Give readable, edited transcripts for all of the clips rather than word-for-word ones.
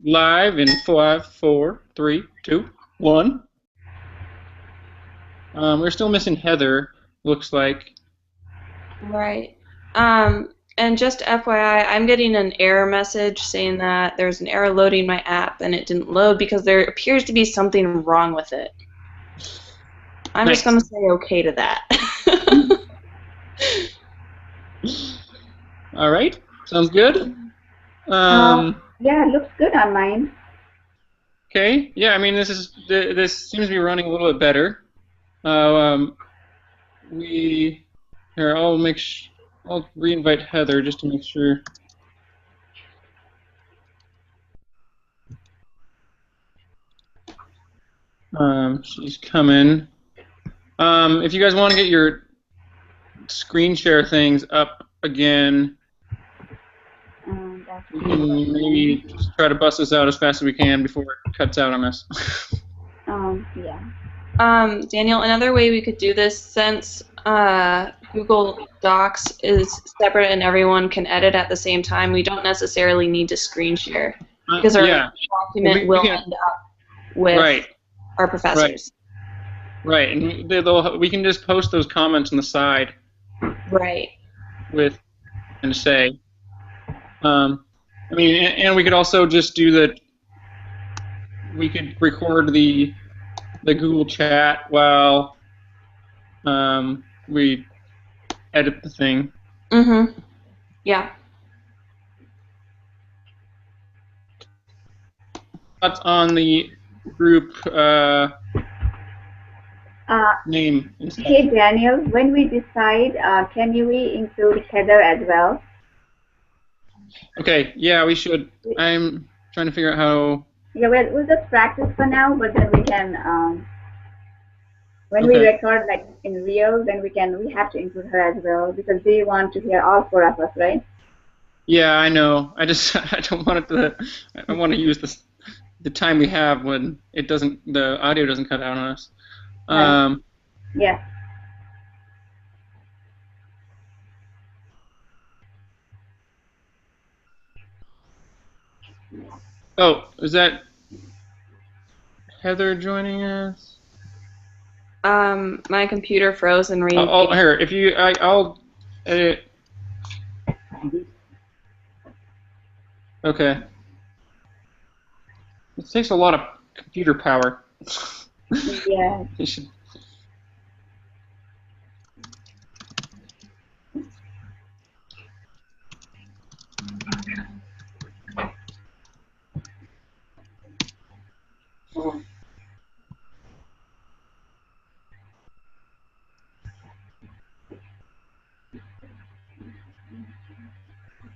live in 5, 4, 3, 2, 1. We're still missing Heather, looks like. Right. And just FYI, I'm getting an error message saying that there's an error loading my app and it didn't load because there appears to be something wrong with it. I'm just Nice. going to say okay to that. All right, sounds good. Uh, yeah, it looks good on mine. Okay, yeah, I mean this seems to be running a little bit better. We here I'll re-invite Heather just to make sure. She's coming. If you guys want to get your screen share things up again, we can maybe just try to bust this out as fast as we can before it cuts out on us. Yeah. Daniel, another way we could do this, since Google Docs is separate and everyone can edit at the same time, we don't necessarily need to screen share because our document will end up with our professors. Right, and we can just post those comments on the side. Right. With and say. I mean, and we could also just do that. We could record the Google chat while we edit the thing. Mm-hmm. Yeah. Thoughts on the group name? Hey Daniel, when we decide, can we include Heather as well? Okay, yeah, we should. I'm trying to figure out how. Yeah, we'll just practice for now, but then we can, when we record like in real, then we have to include her as well because we want to hear all four of us, right? Yeah, I know. I don't want it to. I want to use the time we have when the audio doesn't cut out on us. Yeah. Oh, is that Heather joining us? My computer froze and here, if you, I'll edit. Okay. It takes a lot of computer power. Yeah. You should.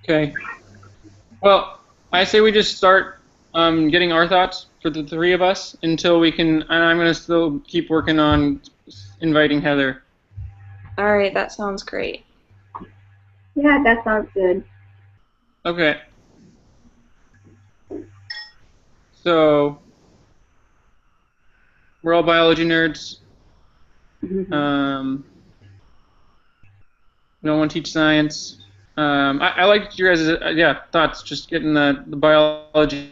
Okay. Well, I say we just start getting our thoughts for the three of us until we can. And I'm going to still keep working on inviting Heather. All right, that sounds great. Yeah, that sounds good. Okay. So we're all biology nerds. Mm-hmm. No one teach science. I liked your guys' thoughts. Just getting the biology,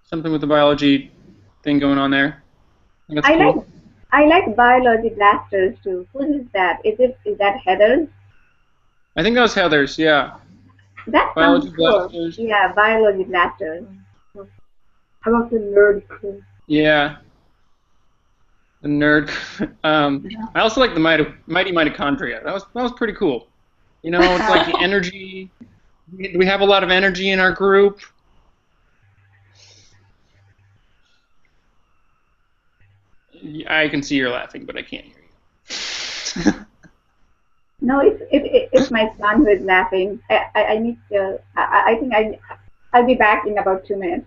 something with the biology thing going on there. That's cool. I like biology blasters too. Who is that? Is that Heather's? I think that was Heather's. Yeah. That biology sounds cool. blasters. Yeah, biology blasters. How about the nerd crew? Yeah. The nerd. I also like the mighty mitochondria. That was pretty cool. You know, it's like the energy. We have a lot of energy in our group. I can see you're laughing, but I can't hear you. No, it's my son who is laughing. I need to. I think I'll be back in about 2 minutes.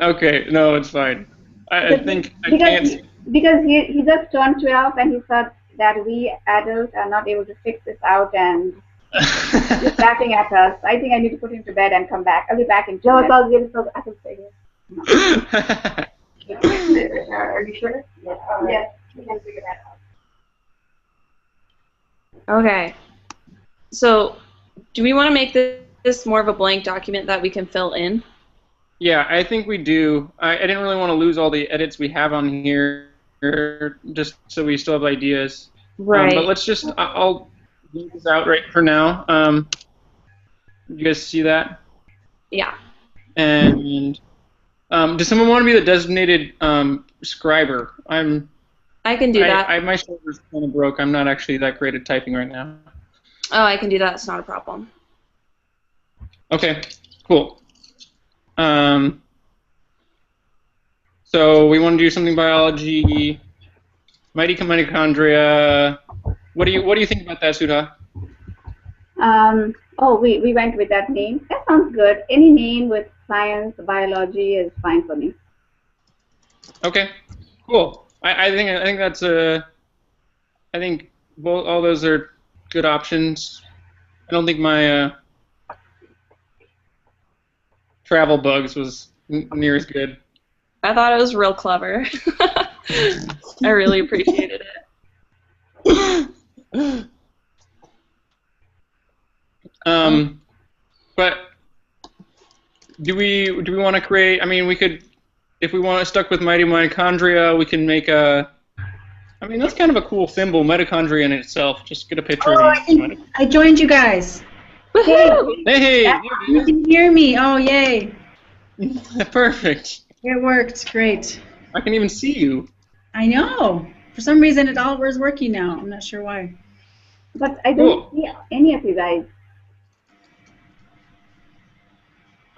Okay, no, it's fine. I think I can't. Because he just turned 12 and he thought that we adults are not able to fix this out and he's laughing at us. I think I need to put him to bed and come back. I'll be back in 2 minutes. I can say it. Are you sure? Yes. Yes, we can figure that out. Okay. So, do we want to make this more of a blank document that we can fill in? Yeah, I think we do. I didn't really want to lose all the edits we have on here, just so we still have ideas. But Right. let's just, I'll leave this out right for now. You guys see that? Yeah. And does someone want to be the designated scriber? I can do that. My shoulder's kind of broke. I'm not actually that great at typing right now. Oh, I can do that. It's not a problem. Okay, cool. So we want to do something biology, mighty mitochondria. What do you think about that, Sudha? Oh, we went with that name. That sounds good. Any name with science, biology is fine for me. Okay, cool. I think that's I think all those are good options. I don't think my travel bugs was near as good. I thought it was real clever. I really appreciated it. But do we want to create? I mean, we could, if we want to stuck with mighty mitochondria, we can make a. I mean, that's kind of a cool symbol, mitochondria in itself. Just get a picture of it. I joined you guys. Woohoo! Hey, You can hear me. Oh, yay. perfect. It worked. Great. I can even see you. I know. For some reason, it all was working now. I'm not sure why. But I don't see any of you guys.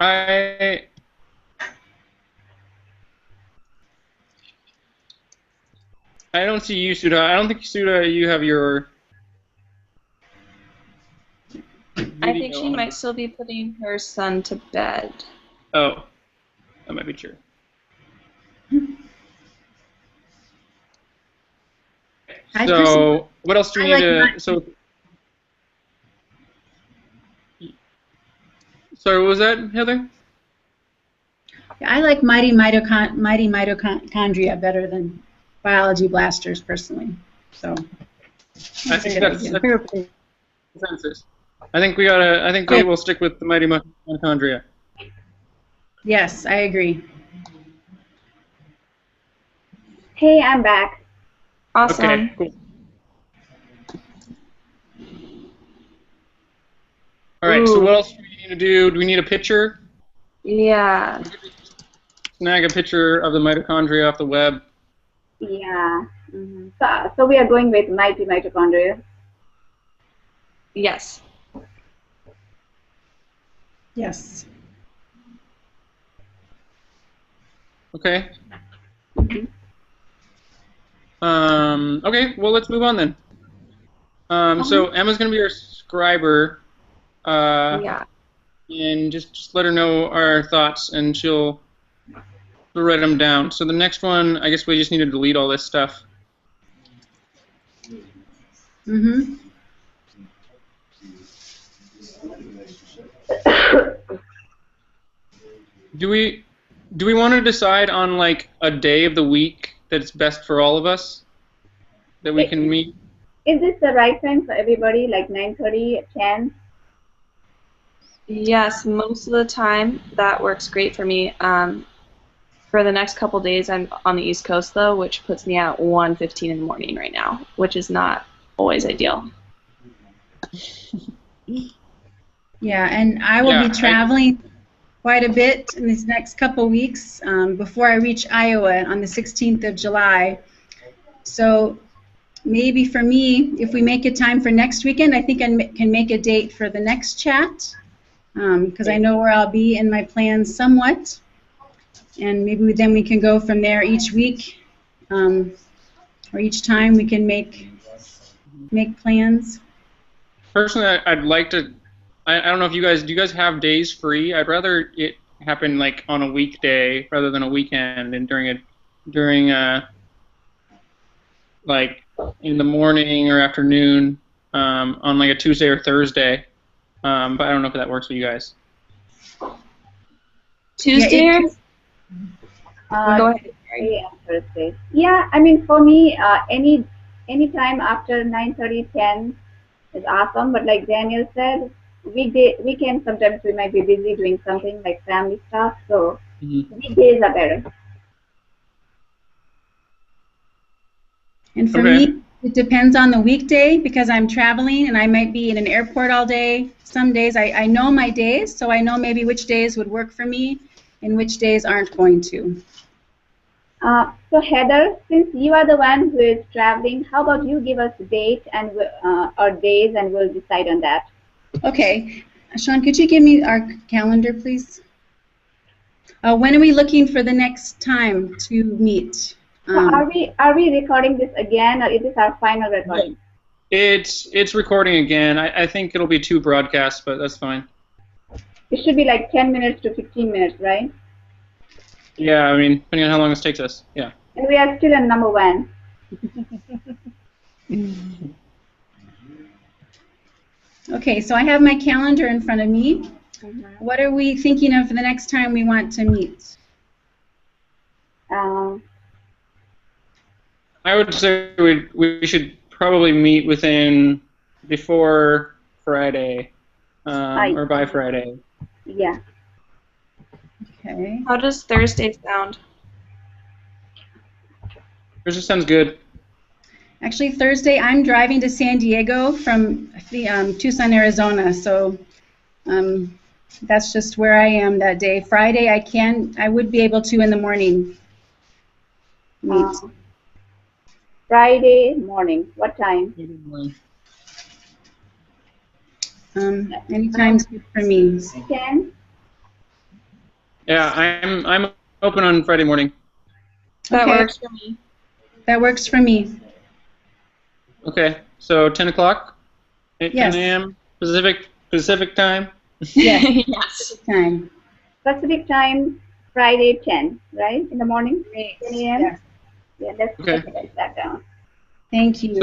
I don't see you, Sudha. I don't think, Sudha, you have your. I think she might still be putting her son to bed. Oh, that might be true. So, what else do we need to? Sorry, what was that, Heather? I like mighty mitochondria better than biology blasters personally. So I think that's consensus. I think we gotta. I think we will stick with the mighty mitochondria. Yes, I agree. Hey, I'm back. Awesome. Okay, cool. All right. So what else do we need to do? Do we need a picture? Yeah. Snag a picture of the mitochondria off the web. Yeah. So we are going with mighty mitochondria. Yes. Yes. Okay. Okay. Well, let's move on then. So Emma's gonna be our scriber. Yeah. And just let her know our thoughts, and she'll write them down. So the next one, I guess we just need to delete all this stuff. Mm-hmm. Do we want to decide on like a day of the week that's best for all of us that we can meet? Is this the right time for everybody, like 9:30, 10? Yes, most of the time that works great for me. For the next couple days, I'm on the East Coast though, which puts me at 1:15 in the morning right now, which is not always ideal. Yeah, and I will be traveling quite a bit in these next couple weeks before I reach Iowa on the 16th of July. So maybe for me, if we make a time for next weekend, I think I can make a date for the next chat because I know where I'll be in my plans somewhat. And maybe then we can go from there each week or each time we can make plans. Personally, I'd like to. I don't know if you guys do. You guys have days free? I'd rather it happen like on a weekday rather than a weekend and during like in the morning or afternoon on like a Tuesday or Thursday. But I don't know if that works for you guys. Tuesday? Go ahead. Yeah, Thursday. Yeah, I mean for me, any time after 9:30, 10 is awesome. But like Daniel said, weekend sometimes we might be busy doing something like family stuff. So Weekdays are better. And for me, it depends on the weekday because I'm traveling and I might be in an airport all day. Some days I know my days, so I know maybe which days would work for me and which days aren't going to. So Heather, since you are the one who is traveling, how about you give us a date and or days, and we'll decide on that. Okay, Sean, could you give me our calendar, please? When are we looking for the next time to meet? So are we recording this again, or is this our final recording? It's recording again. I think it'll be 2 broadcasts, but that's fine. It should be like 10 minutes to 15 minutes, right? Yeah, I mean, depending on how long this takes us. Yeah. And we are still in number 1. Okay, so I have my calendar in front of me. What are we thinking of for the next time we want to meet? I would say we should probably meet before Friday, or by Friday. Yeah. Okay. How does Thursday sound? Thursday sounds good. Actually, Thursday I'm driving to San Diego from Tucson, Arizona, so that's just where I am that day. Friday I would be able to in the morning meet. Friday morning. What time? Anytime's good for me. 10? Yeah, I'm open on Friday morning. That Okay. works for me. That works for me. Okay, so 10 o'clock? 10 Yes. a.m. Pacific time? Yes. Yes. Time. Pacific time, Friday 10, right? In the morning? 10 a.m.? Yes. Yeah, let's Okay. write that down. Thank you.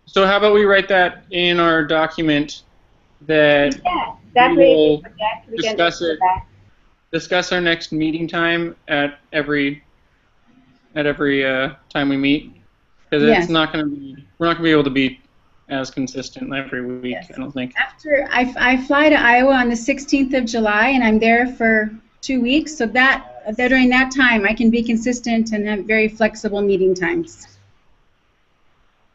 So how about we write that in our document that Yeah, that we way will we discuss can it. Discuss our next meeting time at every time we meet, because Yes. we're not going to be able to be as consistent every week. Yes. I don't think. After I fly to Iowa on the 16th of July, and I'm there for 2 weeks, so that during that time I can be consistent and have very flexible meeting times.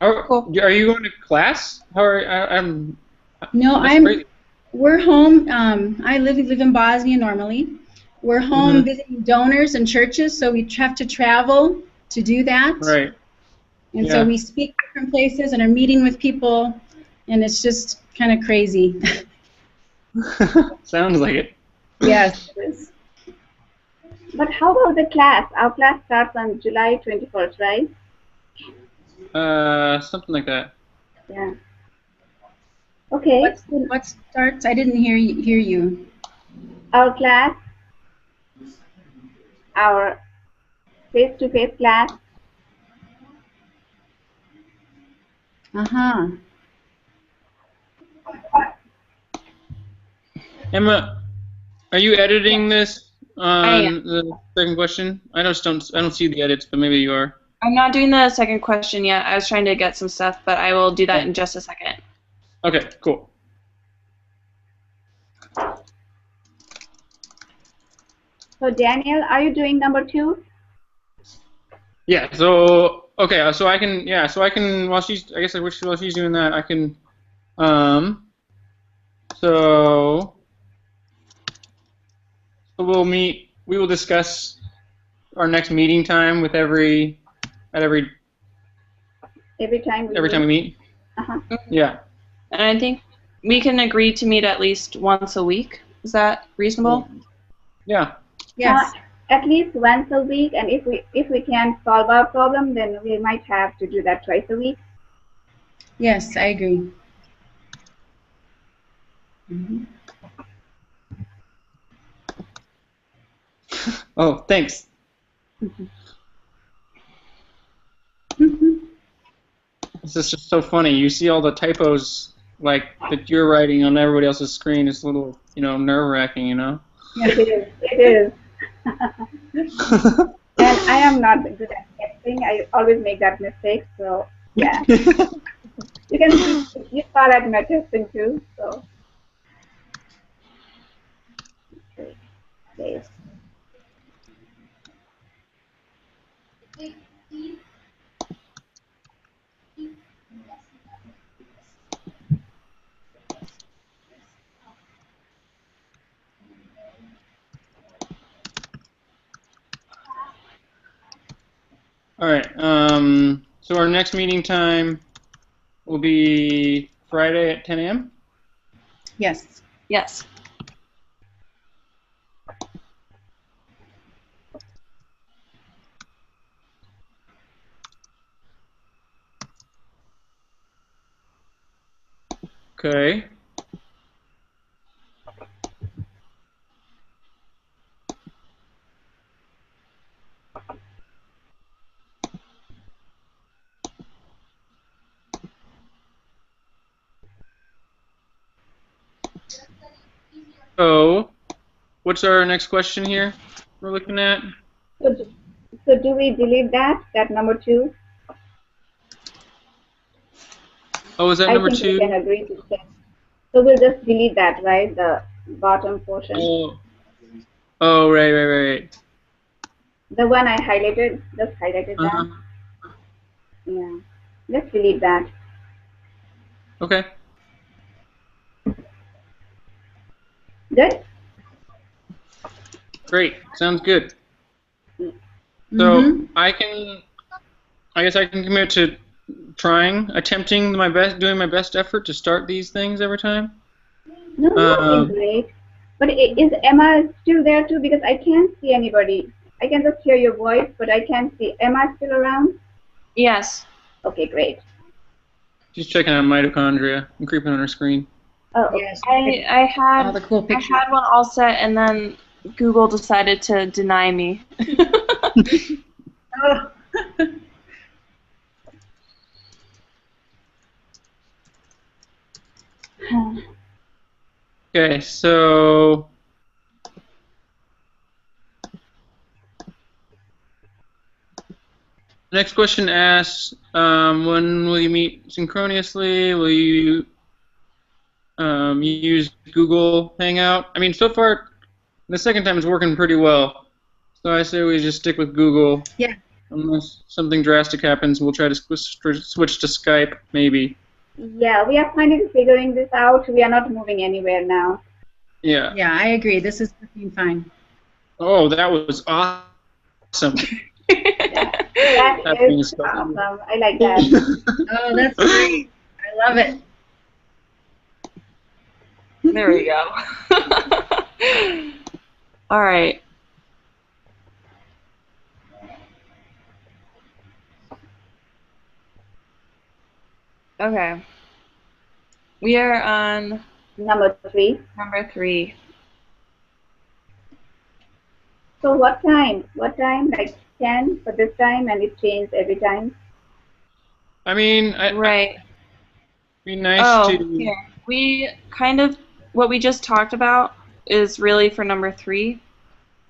Are you going to class? No, that's crazy. we're home. I live in Bosnia normally. We're home visiting donors and churches, so we have to travel to do that. Right. And Yeah. so we speak different places and are meeting with people, and it's just kind of crazy. Sounds like it. Yes, it is. But how about the class? Our class starts on July 21st, right? Something like that. Yeah. Okay. What starts? I didn't hear you. Our class, our face-to-face class. Uh-huh. Emma, are you editing this I am. on the second question? I don't see the edits, but maybe you are. I'm not doing the second question yet. I was trying to get some stuff, but I will do that in just a second. Okay, cool. So Daniel, are you doing number 2? Yeah. So okay. So I can. Yeah. So I can. While she's doing that, I can. So we'll meet. We will discuss our next meeting time with every Every time we meet. Uh-huh. Yeah. And I think we can agree to meet at least once a week. Is that reasonable? Yeah. Yes. At least once a week, and if we can solve our problem, then we might have to do that twice a week. Yes, I agree. Mm-hmm. Oh, thanks. This is just so funny. You see all the typos like that you're writing on everybody else's screen. It's a little, nerve-wracking, Yeah. It is. And I am not good at texting. I always make that mistake. So yeah, you saw that in my testing too. So okay. All right. So our next meeting time will be Friday at 10 a.m. Yes. Yes. Okay. So, what's our next question here we're looking at? So do we delete that number 2? Oh, is that I number think 2? we can agree to that. So we'll just delete that, right? The bottom portion. Oh, right. The one I highlighted, just highlighted Uh-huh. that. Yeah. Let's delete that. Okay. Good? Great. Sounds good. Mm-hmm. So I guess I can commit to attempting my best, doing my best effort to start these things every time. No, that'd be great. But is Emma still there too? Because I can't see anybody. I can just hear your voice, but I can't see. Emma still around? Yes. Okay, great. She's checking out mitochondria. I'm creeping on her screen. Oh, okay. Yes. I had all the cool I pictures. had one all set, and then Google decided to deny me. Oh. Okay, so the next question asks, when will you meet synchronously? Will you use Google Hangout? I mean, so far, the second time it's working pretty well. So I say we just stick with Google. Yeah. Unless something drastic happens, we'll try to switch to Skype, maybe. Yeah, we are finally figuring this out. We are not moving anywhere now. Yeah. Yeah, I agree. This is working fine. Oh, that was awesome. That is awesome. I like that. Oh, that's great. I love it. There we go. All right. Okay. We are on Number 3. number 3. So what time? What time? Like 10 for this time, and it changes every time? I mean, Right. it'd be nice to. Here. We kind of, what we just talked about is really for number 3,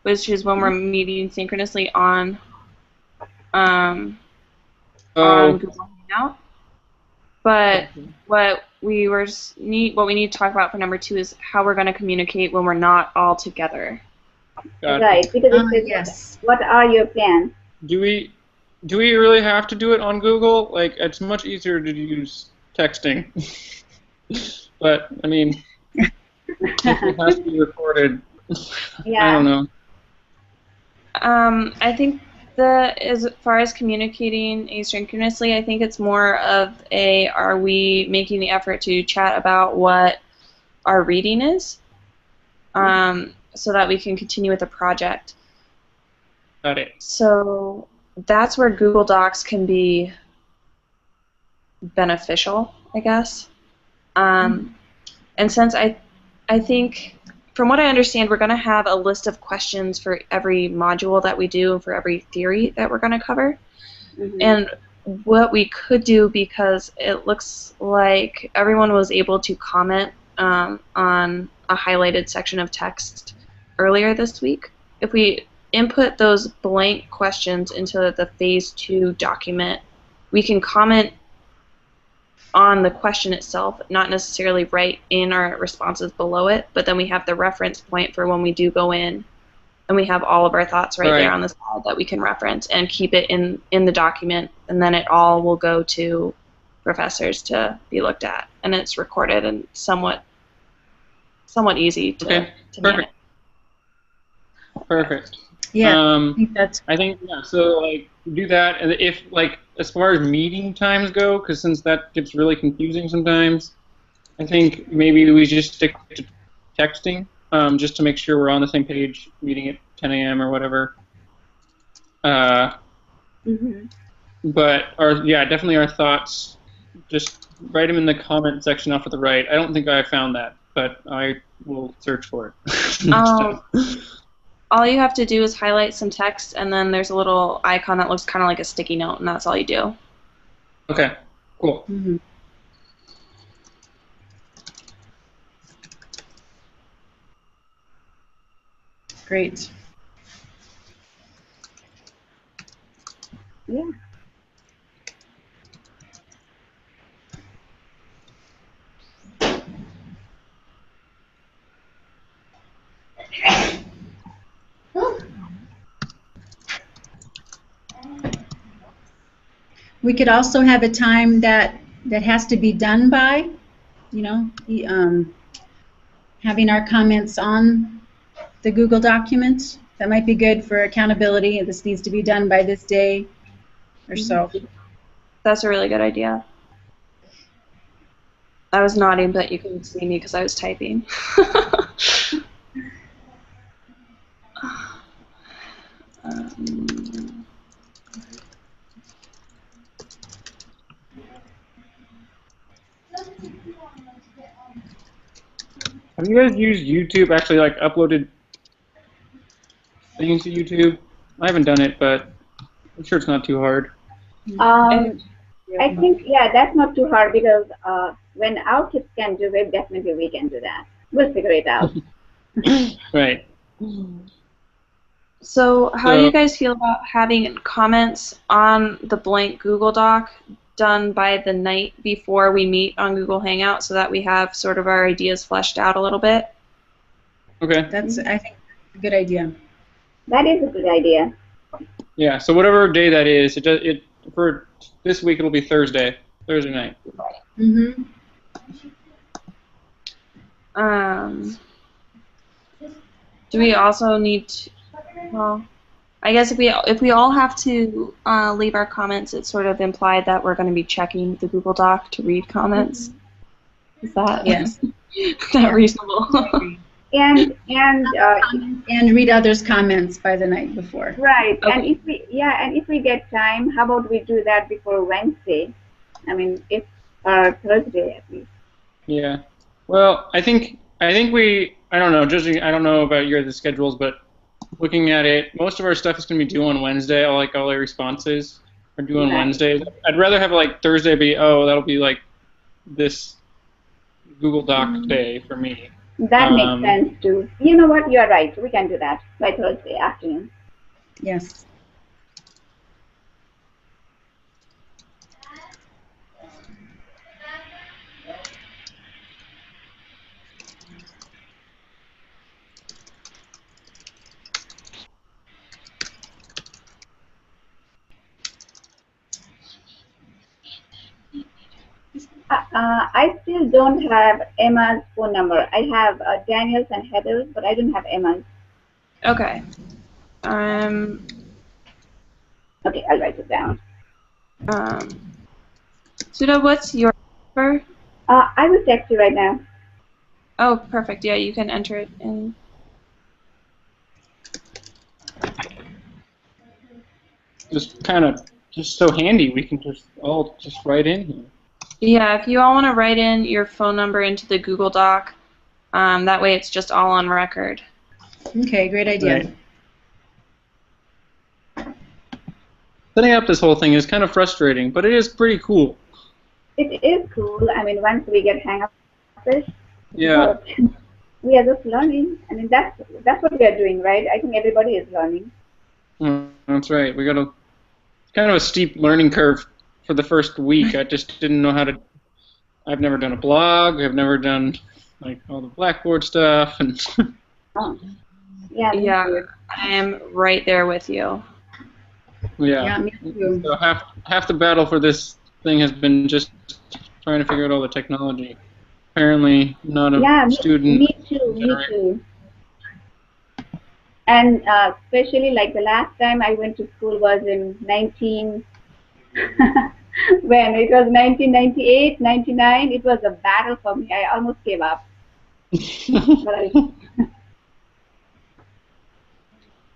which is when we're meeting synchronously on Google Hangout. But what we need to talk about for number 2 is how we're going to communicate when we're not all together. Right, because it says, yes. what are your plans? Do we really have to do it on Google? Like, it's much easier to use texting. But I mean, if it has to be recorded. Yeah. I don't know. I think as far as communicating asynchronously, I think it's more of are we making the effort to chat about what our reading is, so that we can continue with the project. Got it. So that's where Google Docs can be beneficial, I guess. And since I think, from what I understand, we're going to have a list of questions for every module that we do and for every theory that we're going to cover. Mm-hmm. And what we could do, because it looks like everyone was able to comment on a highlighted section of text earlier this week, if we input those blank questions into the Phase 2 document, we can comment on the question itself, not necessarily write in our responses below it, but then we have the reference point for when we do go in and we have all of our thoughts right Right. there on the slide that we can reference and keep it in the document, and then it all will go to professors to be looked at, and it's recorded and somewhat easy to Okay, to manage. perfect. Perfect. Yeah, I Um, think that's I think, yeah, so, like, do that, and if, like, as far as meeting times go, because since that gets really confusing sometimes, I think maybe we just stick to texting, just to make sure we're on the same page, meeting at 10 a.m. or whatever. Mm-hmm. But, definitely our thoughts, just write them in the comment section off to the right. I don't think I found that, but I will search for it next time. All you have to do is highlight some text, and then there's a little icon that looks kind of like a sticky note, and that's all you do. Okay, cool. mhm. Great. Yeah. We could also have a time that has to be done by, having our comments on the Google document. That might be good for accountability. This needs to be done by this day or so. That's a really good idea. I was nodding, but you couldn't see me because I was typing. Have you guys used YouTube, actually, like, uploaded things to YouTube? I haven't done it, but I'm sure it's not too hard. I think, yeah, that's not too hard because when our kids can do it, definitely we can do that. We'll figure it out. Right. So how do you guys feel about having comments on the blank Google Doc done by the night before we meet on Google Hangout so that we have sort of our ideas fleshed out a little bit? Okay. That's, I think, a good idea. That is a good idea. Yeah, so whatever day that is, for this week it'll be Thursday night. Mm-hmm. Do we also need to, well, I guess if we all have to leave our comments, it's sort of implied that we're going to be checking the Google Doc to read comments. Is that Yes. is that reasonable? And read others' comments by the night before. right. Okay. And if we get time, how about we do that before Wednesday? I mean, if Thursday at least. Yeah. Well, I think we, I don't know, I don't know about your schedules, but looking at it, most of our stuff is going to be due on Wednesday. All our responses are due on Right. Wednesdays. I'd rather have like Thursday be, that'll be like this Google Doc day for me. That makes sense too. You know what? You're right. We can do that by Thursday afternoon. Yes. I still don't have Emma's phone number. I have Daniel's and Heather's, but I don't have Emma's. Okay. Okay, I'll write it down. Sudha, what's your number? I will text you right now. Oh, perfect. Yeah, you can enter it in. Just so handy. We can just all just write in here. Yeah, if you all want to write in your phone number into the Google Doc, that way it's just all on record. Okay, great idea. Right. Setting up this whole thing is kind of frustrating, but it is pretty cool. It is cool. I mean, once we get hang of this, Yeah. we are just learning. I mean, that's what we are doing, right? I think everybody is learning. That's right. We got kind of a steep learning curve for the first week. I just didn't know how to. I've never done a blog. I've never done like all the Blackboard stuff, and Oh. Yeah. Yeah. I am right there with you. Yeah. Me too. So half the battle for this thing has been just trying to figure out all the technology. Apparently, not a student. Me too. And especially like the last time I went to school was in 19 when it was 1998, 99. It was a battle for me. I almost gave up.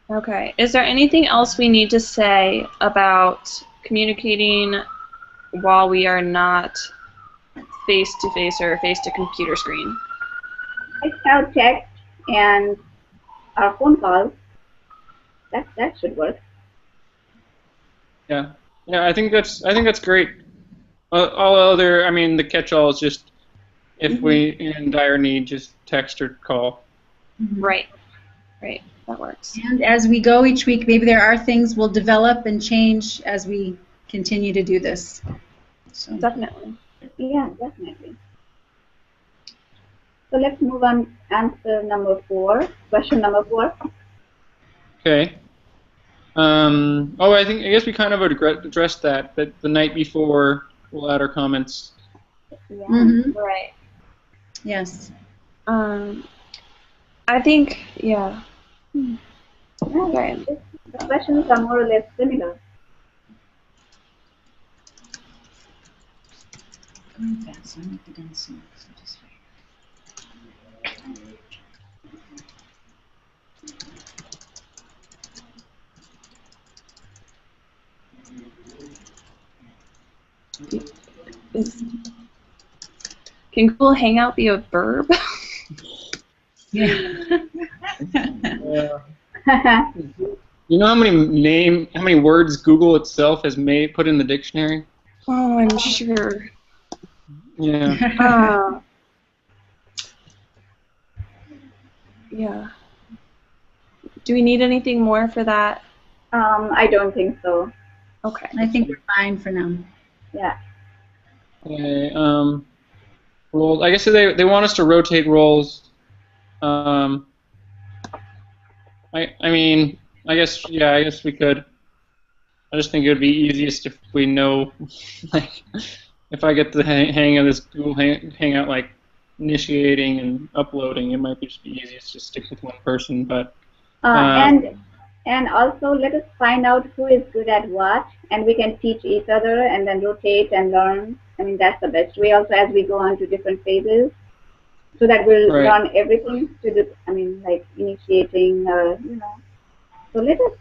Okay. Is there anything else we need to say about communicating while we are not face-to-face or face-to-computer screen? I have text and our phone calls. That should work. Yeah. I think that's great. All other, I mean, the catch-all is just if we in dire need, just text or call. Right. That works. And as we go each week, maybe there are things we'll develop and change as we continue to do this. So. Definitely. Yeah, definitely. So let's move on. Answer number 4. Question number 4. Okay. I guess we kind of addressed that the night before we'll add our comments. Yeah. Right. Yes. I think, yeah. Okay. The questions are more or less similar. Going fast, so I need to be done soon. Can Google Hangout be a verb? Yeah. You know how many words Google itself has put in the dictionary? Oh, I'm sure. Yeah. Yeah. Do we need anything more for that? I don't think so. Okay. I think we're fine for now. Yeah. Okay. Roles. I guess they want us to rotate roles. I mean, I guess we could. I just think it would be easiest if we know, like, if I get the hang of this Google Hangout, like, initiating and uploading, it might just be easiest to stick with one person, but... And also, let us find out who is good at what, and we can teach each other and then rotate and learn. I mean, that's the best way also as we go on to different phases, so that we'll learn everything to do, I mean, like initiating, So let us,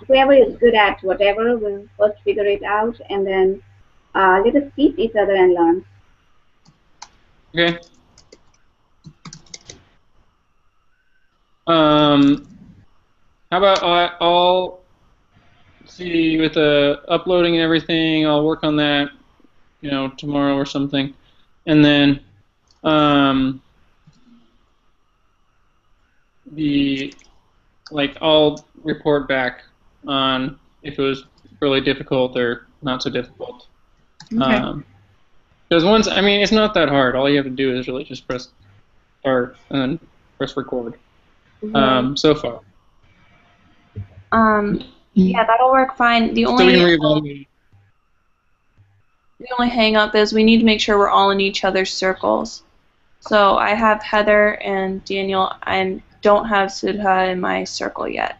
whoever is good at whatever, will first figure it out, and then let us teach each other and learn. Okay. How about I'll see with the uploading and everything. I'll work on that, tomorrow or something, and then I'll report back on if it was really difficult or not so difficult. Okay. Because it's not that hard. All you have to do is really just press start and then press record. So far. Yeah, that'll work fine. The only hang up is we need to make sure we're all in each other's circles. So I have Heather and Daniel. I don't have Sudha in my circle yet.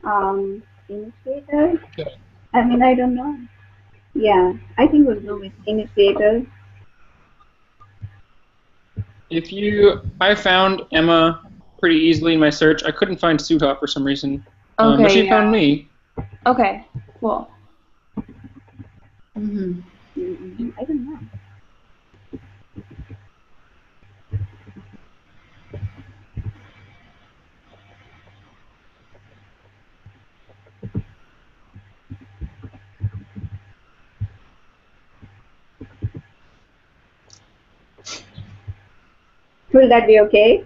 Initiator? Okay. I mean, I don't know. Yeah, I think we'll go with initiator. I found Emma pretty easily in my search. I couldn't find Sudha for some reason. Okay, but she found me. Okay, cool. I don't know. Will that be okay?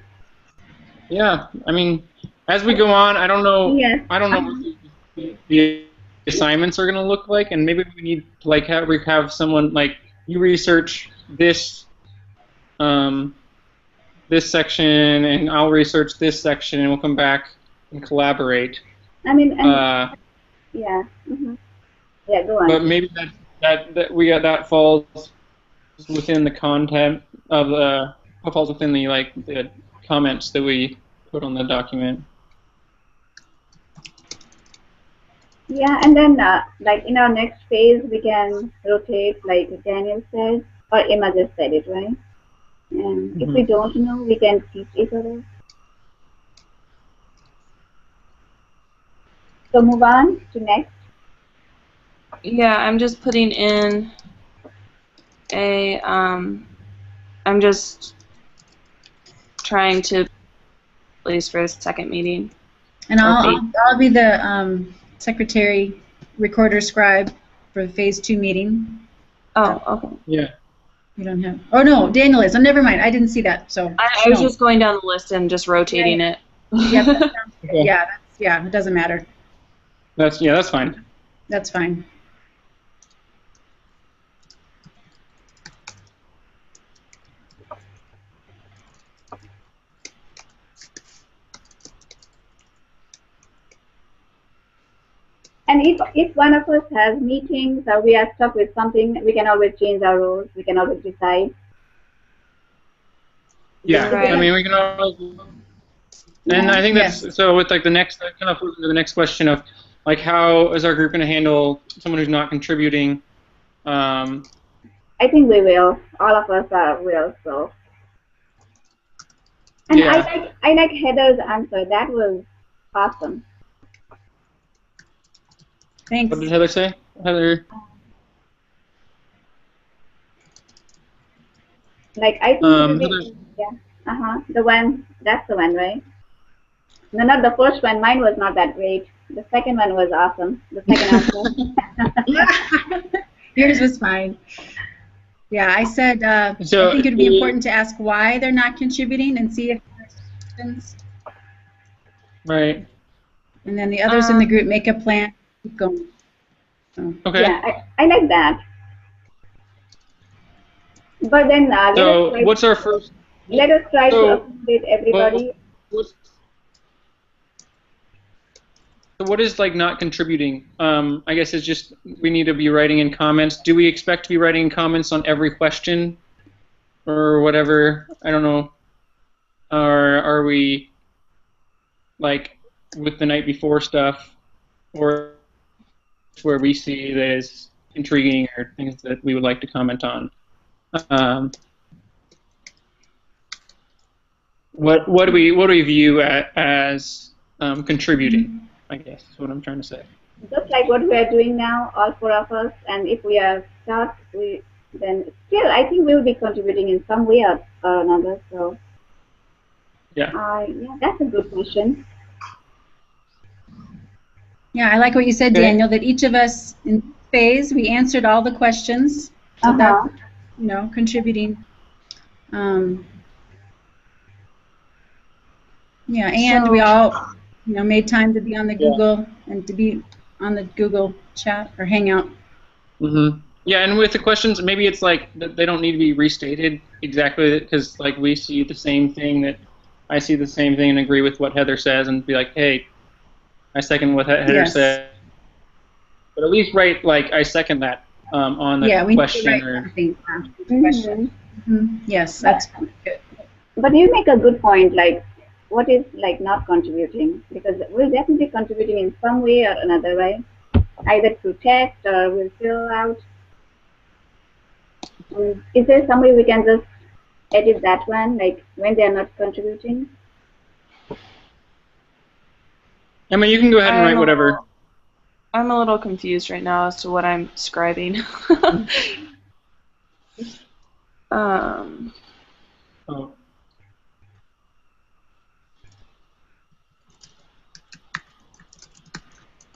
Yeah, I mean, as we go on, I don't know. Yes. I don't know what the assignments are going to look like, and maybe we need to have someone you research this this section, and I'll research this section, and we'll come back and collaborate. I mean, and, yeah. Mm-hmm. Yeah, go on. But maybe that falls within the content of the falls within the comments that we put on the document. Yeah, and then like in our next phase, we can rotate, like Daniel said, or Emma just said it, right? And if we don't know, we can teach each other. So move on to next. Yeah, I'm just putting in a, I'm just trying to place for a second meeting. And I'll be the secretary, recorder, scribe for the phase 2 meeting. Oh, okay. Yeah. You don't have. Oh no, Daniel is. Oh, never mind. I didn't see that. So I was just going down the list and just rotating it. Yeah, that sounds good. Yeah, it doesn't matter. That's fine. That's fine. And if one of us has meetings or we are stuck with something, we can always change our roles. We can always decide. Yeah, Right. I mean we can always. And I think that's so. With like the next kind of the next question of like how is our group going to handle someone who's not contributing? I think we will. All of us will. So. And yeah. I like Heather's answer. That was awesome. Thanks. What did Heather say? Heather. Like I think the one, that's the one, right? No, not the first one. Mine was not that great. The second one was awesome. The second answer. Yours was fine. Yeah, I said So I think it would be important to ask why they're not contributing and see if there's questions. Right. And then the others in the group make a plan. Keep going. So. Okay. Yeah, I like that. But then so what's our first? Let us try to accommodate everybody. So what is like not contributing? I guess it's just we need to be writing in comments. Do we expect to be writing in comments on every question or whatever? I don't know. Or are we like with the night before stuff, or where we see that is intriguing or things that we would like to comment on? What do we view as contributing? I guess is what I'm trying to say. Just like what we are doing now, all four of us, and if we are stuck, then still I think we will be contributing in some way or another. So yeah, that's a good question. Yeah, I like what you said, Daniel. That each of us in phase we answered all the questions. So that contributing. Yeah, and we all made time to be on the Google and to be on the Google chat or Hangout. Mm-hmm. Yeah, and with the questions, maybe it's like they don't need to be restated exactly because like we see the same thing that I see the same thing and agree with what Heather says and be like, hey, I second what Heather said. But at least write like I second that on the question or. Question. Mm-hmm. Yes, that's good. But you make a good point. Like, what is like not contributing? Because we're definitely contributing in some way or another, right? Either through text or we'll fill out. Is there some way we can just edit that one, like when they're not contributing? I mean, you can go ahead and write whatever. I'm a little confused right now as to what I'm scribing.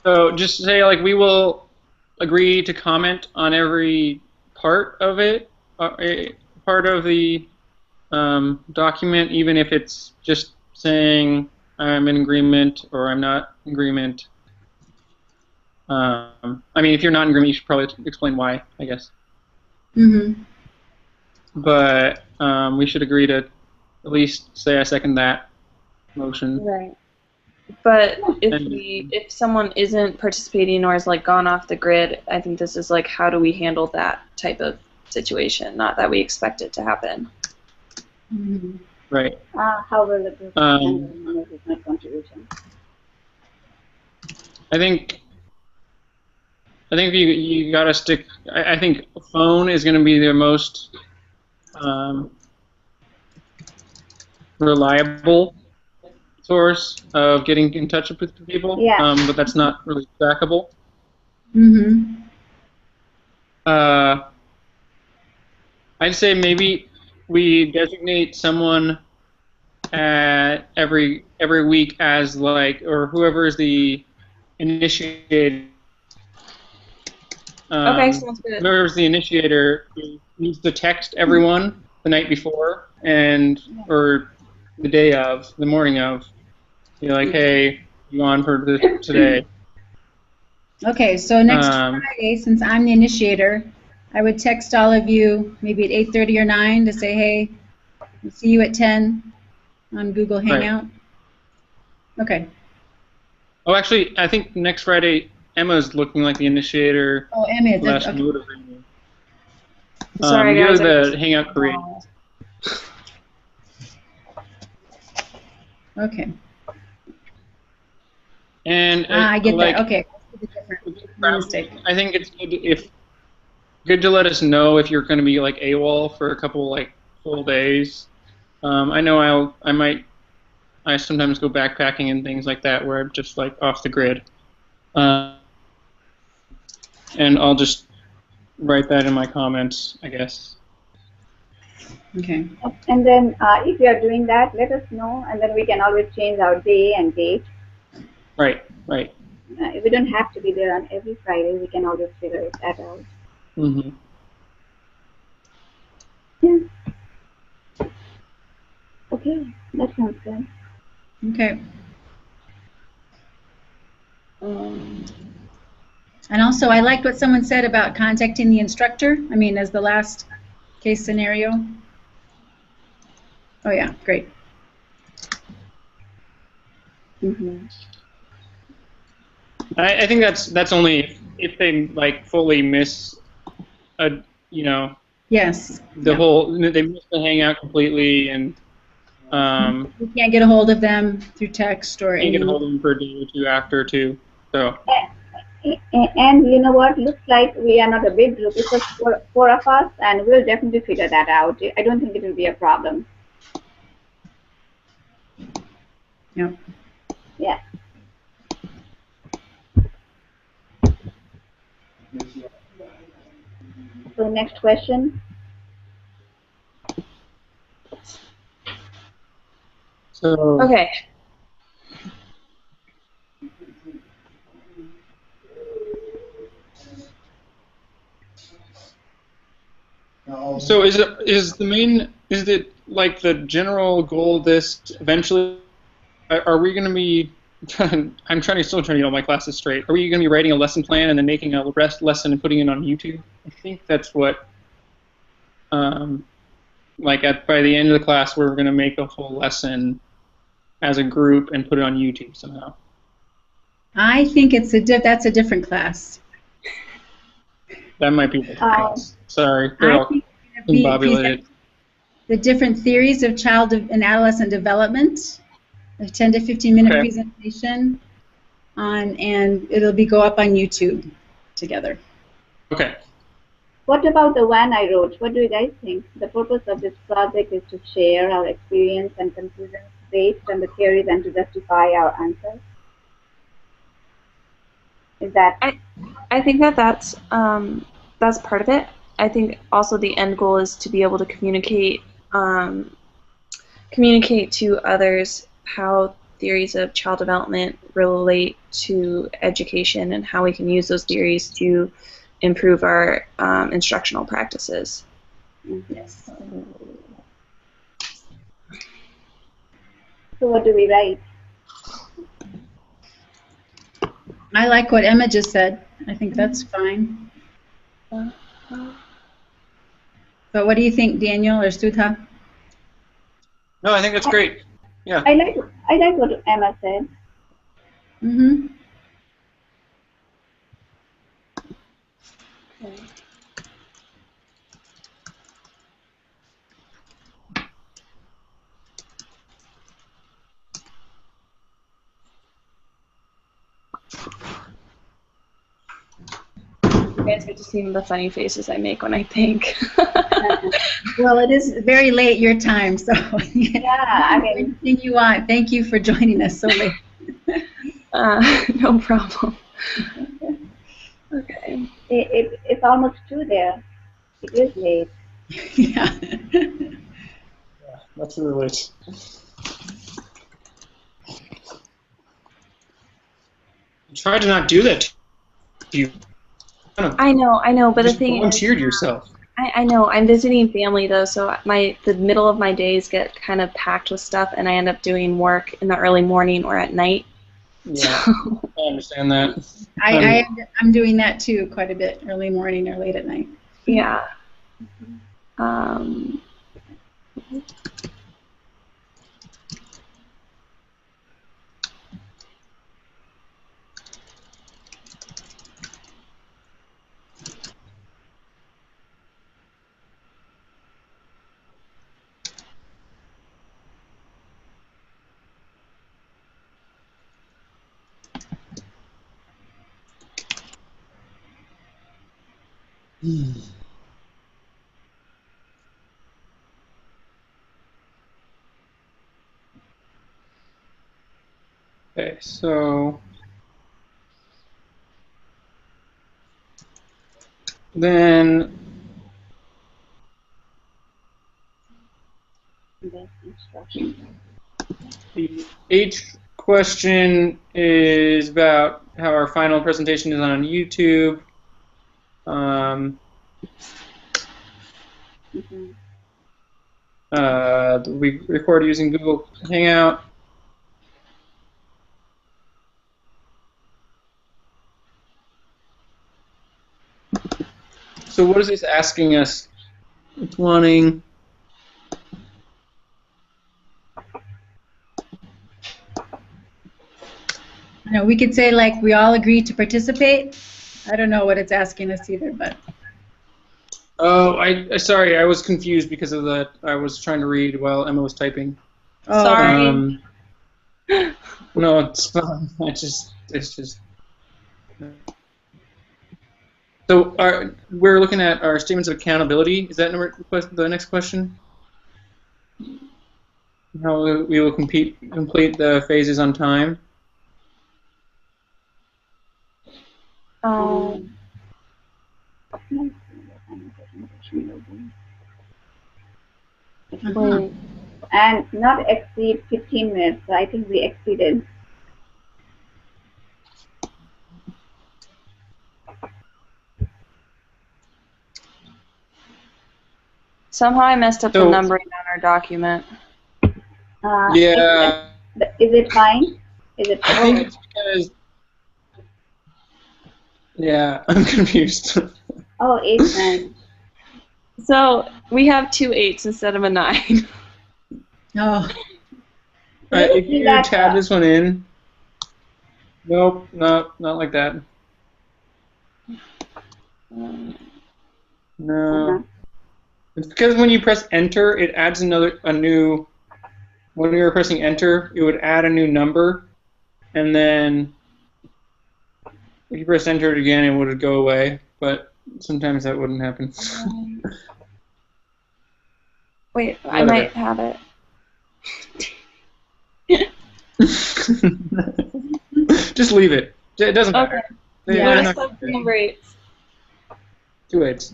So just say like we will agree to comment on every part of it, part of the document, even if it's just saying I'm in agreement or I'm not in agreement. I mean, if you're not in agreement, you should probably explain why, I guess. Mm-hmm. But we should agree to at least say I second that motion. Right. But if someone isn't participating or is like gone off the grid, I think this is like, how do we handle that type of situation? Not that we expect it to happen. Mm-hmm. Right. How will the group handle my contribution? I think you gotta stick. I think phone is gonna be the most reliable source of getting in touch with people. Yeah. But that's not really trackable. Mm-hmm. I'd say maybe we designate someone every week as like, or whoever is the initiator. Okay, sounds good. Whoever's the initiator needs to text everyone the night before or the day of, the morning of. Be like, hey, you on for today? Okay, so next Friday, since I'm the initiator, I would text all of you maybe at 8:30 or 9 to say, hey, I'll see you at 10 on Google Hangout. Right. Okay. Oh, actually, I think next Friday Emma's looking like the initiator. Oh, Emma is. Okay. Sorry, you're guys. the Hangout creator. Okay. And I get like, that. Okay. I think it's good to let us know if you're going to be like AWOL for a couple like full days. I know I sometimes go backpacking and things like that where I'm just like off the grid, and I'll just write that in my comments, I guess. Okay. And then if you are doing that, let us know, and then we can always change our day and date. Right. We don't have to be there on every Friday. We can always figure that out. Mm-hmm. Yeah. Okay, that sounds good. Okay. And also, I liked what someone said about contacting the instructor. I mean, as the last case scenario. Oh yeah, great. Mm-hmm. I think that's only if they like fully miss Yes. They miss the Hangout completely, and you can't get a hold of them through text or can't get a hold of them for a day or two after too. So. And you know what? Looks like we are not a big group. It's just four of us, and we'll definitely figure that out. I don't think it will be a problem. Yep. Yeah. So next question. So. Okay. So is it like the general goal of this eventually? Are we going to be? I'm still trying to get all my classes straight. Are we going to be writing a lesson plan and then making a rest lesson and putting it on YouTube? I think that's what. By the end of the class, we're going to make a whole lesson as a group and put it on YouTube somehow. I think that's a different class. That might be a different class. Sorry, I think combobulated. The different theories of child and adolescent development, a 10 to 15 minute presentation and it'll go up on YouTube together. Okay. What about the one I wrote? What do you guys think? The purpose of this project is to share our experience and conclusions based on the theories and to justify our answers. Is that? I think that's part of it. I think also the end goal is to be able to communicate to others how theories of child development relate to education and how we can use those theories to improve our instructional practices. Yes. So what do we write? I like what Emma just said. I think that's fine. But what do you think, Daniel or Sudha? No, I think that's great. Yeah. I like what Emma said. Mm-hmm. Okay. You guys get to see the funny faces I make when I think. Well, it is very late your time, so Yeah, I mean, anything you want. Thank you for joining us so late. No problem. Okay. it's almost 2 there. It is late. Yeah. That's really late. Try to not do that to you. I know, but the Just thing is, volunteered yourself. I know I'm visiting family though, so the middle of my days get kind of packed with stuff, and I end up doing work in the early morning or at night. Yeah, I understand that. I'm doing that too quite a bit, early morning or late at night. Yeah. Okay, so then the eighth question is about how our final presentation is on YouTube. We record using Google Hangout. So what is this asking us? It's wanting... No, we could say like we all agree to participate. I don't know what it's asking us either, but. Oh, sorry, I was confused because of that. I was trying to read while Emma was typing. Oh, Sorry. No, it's fine. It's just. So we're looking at our statements of accountability. Is that the next question? How we will complete the phases on time? Wait. And not exceed 15 minutes. So I think we exceeded. Somehow I messed up the numbering on our document. Yeah. Is it fine? Is it? I think it's because. Yeah, I'm confused. Oh, 8, 9. So we have 2 8s instead of a 9. Oh. If you tab this one in. Nope, not like that. No. It's because when you press enter, it adds a new. When you were pressing enter, it would add a new number, and then if you press enter it again, it would go away. But sometimes that wouldn't happen. Wait, I might have it. Just leave it. It doesn't matter. Okay. What is the number 8s? 2 8s.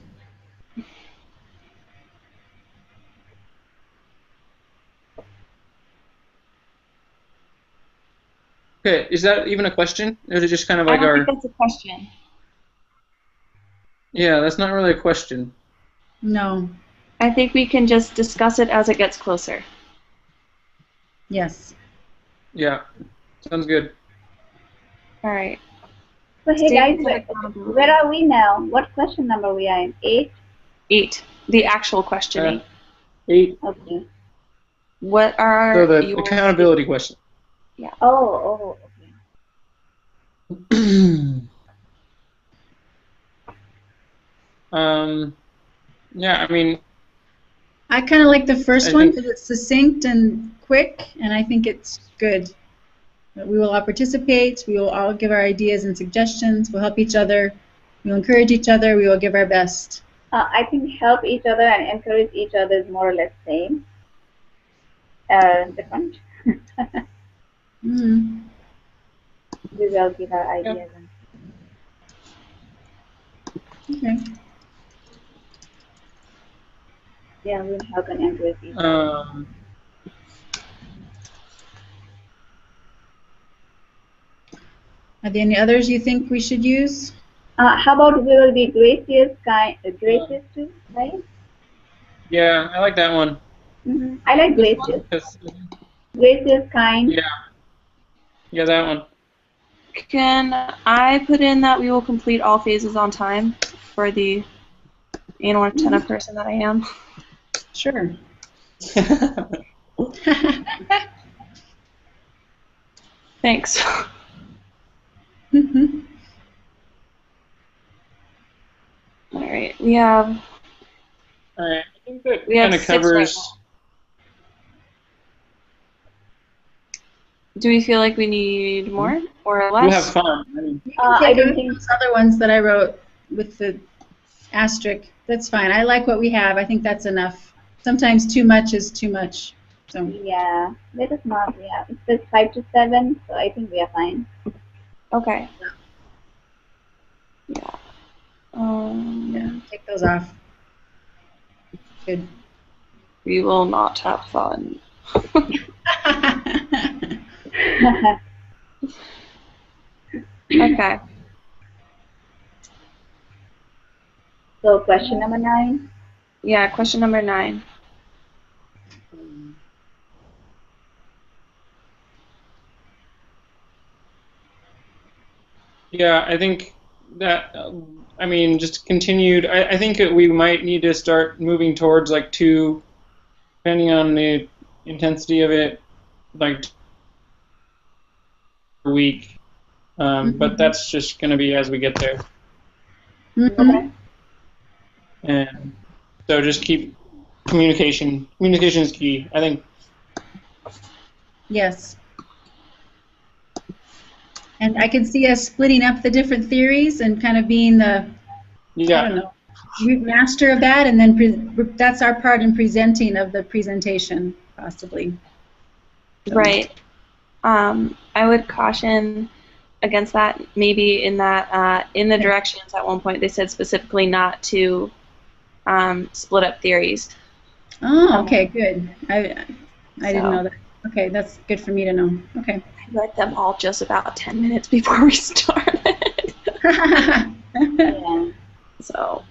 Okay, is that even a question? Or is it just kind of like I don't think that's a question. Yeah, that's not really a question. No. I think we can just discuss it as it gets closer. Yes. Yeah, sounds good. All right. So hey guys, where are we now? What question number are we in? 8? 8. The actual question 8. Okay. What are so the accountability question? Yeah. Oh, okay. Yeah, I mean, I kind of like the first I one think- because it's succinct and quick, and I think it's good. We will all participate. We will all give our ideas and suggestions. We'll help each other. We'll encourage each other. We will give our best. I think help each other and encourage each other is more or less same. Different. Mm. We will give our ideas. Okay. Yeah, we'll help and encourage each other. Are there any others you think we should use? How about we will be gracious, gracious too, right? Yeah, I like that one. I like gracious. 'Cause- Gracious, kind. Yeah, that one. Can I put in that we will complete all phases on time for the anal antenna person that I am? Sure. Thanks. All right, we have. All right, I think that We have kind of 6 right covers. now. Do we feel like we need more or less? We'll have fun. I mean, I don't think those other ones that I wrote with the asterisk. That's fine. I like what we have. I think that's enough. Sometimes too much is too much. So yeah, let us not. Yeah, it says 5 to 7, so I think we are fine. Okay. Yeah. yeah, take those off. Good. We will not have fun. Okay. So question number 9. Yeah, question number 9. yeah, I think that. I mean, just continued. I think that we might need to start moving towards like 2, depending on the intensity of it, like a week. But that's just going to be as we get there. Mhm. And so just keep communication. Communication is key. I think. Yes. And I can see us splitting up the different theories and kind of being the, I don't know, master of that, and then that's our part in presenting of the presentation, possibly. So. Right. I would caution against that. Maybe in that in the directions at one point they said specifically not to split up theories. Oh, okay, good. I didn't know that. Okay, that's good for me to know. Okay. I read them all just about 10 minutes before we started. Yeah. So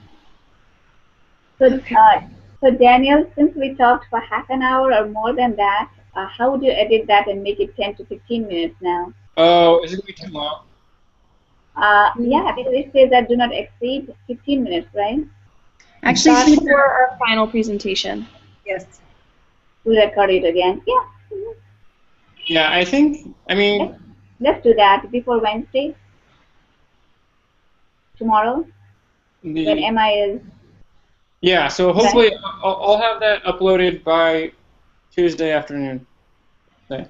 Daniel, since we talked for half an hour or more than that, how would you edit that and make it 10 to 15 minutes now? Oh, is it going to be too long? Yeah, because it says that do not exceed 15 minutes, right? Actually, that's for our final presentation. yes. We record it again. Yeah. Yeah, I think. I mean. Let's do that before Wednesday. Tomorrow. When Emma is. Yeah, so hopefully I'll have that uploaded by Tuesday afternoon. Okay.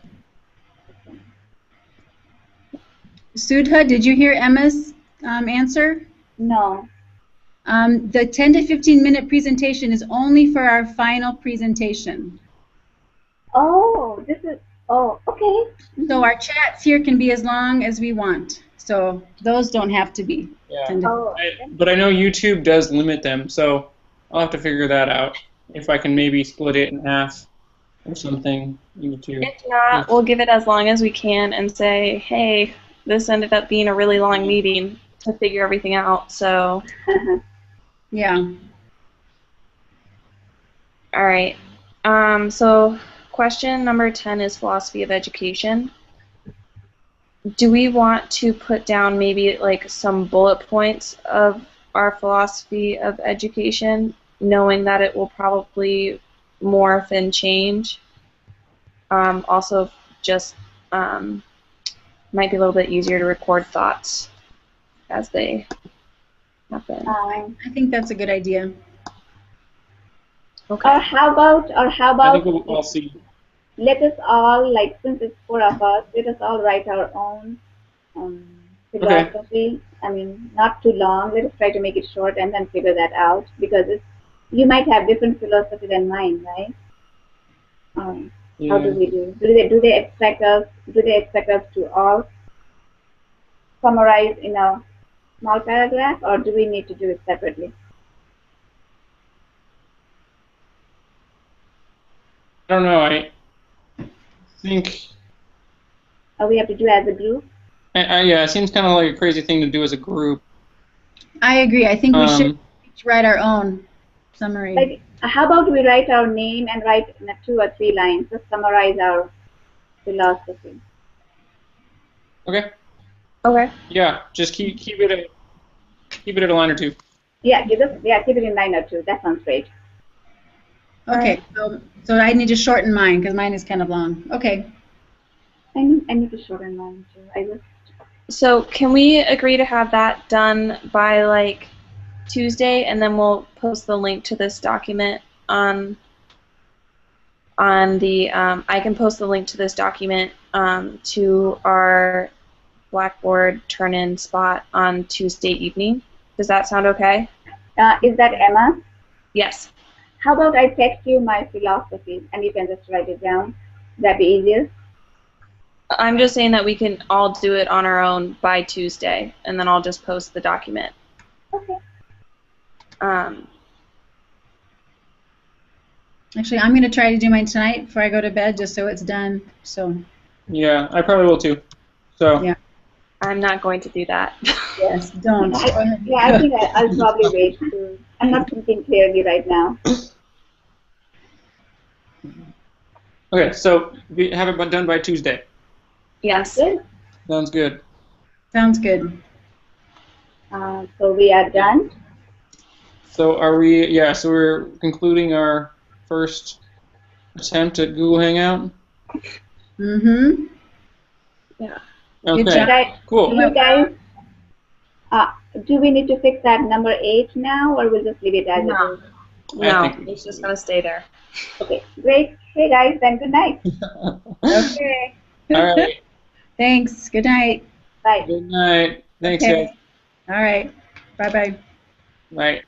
Sudha, did you hear Emma's answer? No. The 10 to 15 minute presentation is only for our final presentation. Oh, this is. Oh, okay. So our chats here can be as long as we want. So those don't have to be. Yeah. But I know YouTube does limit them, so I'll have to figure that out. If I can maybe split it in half or something. YouTube. If not, we'll give it as long as we can and say, hey, this ended up being a really long meeting to figure everything out. So. Yeah. All right. So question number 10 is philosophy of education. Do we want to put down maybe like some bullet points of our philosophy of education, knowing that it will probably morph and change? Also, just might be a little bit easier to record thoughts as they happen. I think that's a good idea. Okay. Or how I about think we'll all see. let us all, like, since it's 4 of us, let us all write our own philosophy. I mean, not too long. Let us try to make it short and then figure that out, because you might have different philosophy than mine, right? How do we do? Do they expect us? Do they expect us to all summarize in a small paragraph, or do we need to do it separately? I don't know. I think. We have to do as a group. Yeah, it seems kind of like a crazy thing to do as a group. I agree. I think we should each write our own summary. Like, how about we write our name and write in 2 or 3 lines, just summarize our philosophy. Okay. Okay. Yeah, just keep it at a line or 2. Yeah, keep it in line or 2. That sounds great. Okay, so I need to shorten mine because mine is kind of long. Okay. I need to shorten mine too. So can we agree to have that done by like Tuesday, and then we'll post the link to this document on the I can post the link to this document to our Blackboard turn-in spot on Tuesday evening. Does that sound okay? Is that Emma? Yes. How about I text you my philosophy and you can just write it down? That'd be easier. I'm just saying that we can all do it on our own by Tuesday, and then I'll just post the document. Okay. Actually, I'm going to try to do mine tonight before I go to bed, just so it's done. So. Yeah, I probably will too. So. Yeah. I'm not going to do that. Yes, don't. I think I'll probably wait too. I'm not thinking clearly right now. Okay, so we have it done by Tuesday. Yes. Good. Sounds good. Sounds good. So we are done. So are we? Yeah. So we're concluding our first attempt at Google Hangout. Mm-hmm. Yeah. Okay. Cool. You guys, do we need to fix that number 8 now, or we'll just leave it as it is? No, it's just going to stay there. Okay, great. Hey guys, then good night. Okay. All right. Thanks. Good night. Bye. Good night. Thanks, guys. All right. Bye-bye. Bye.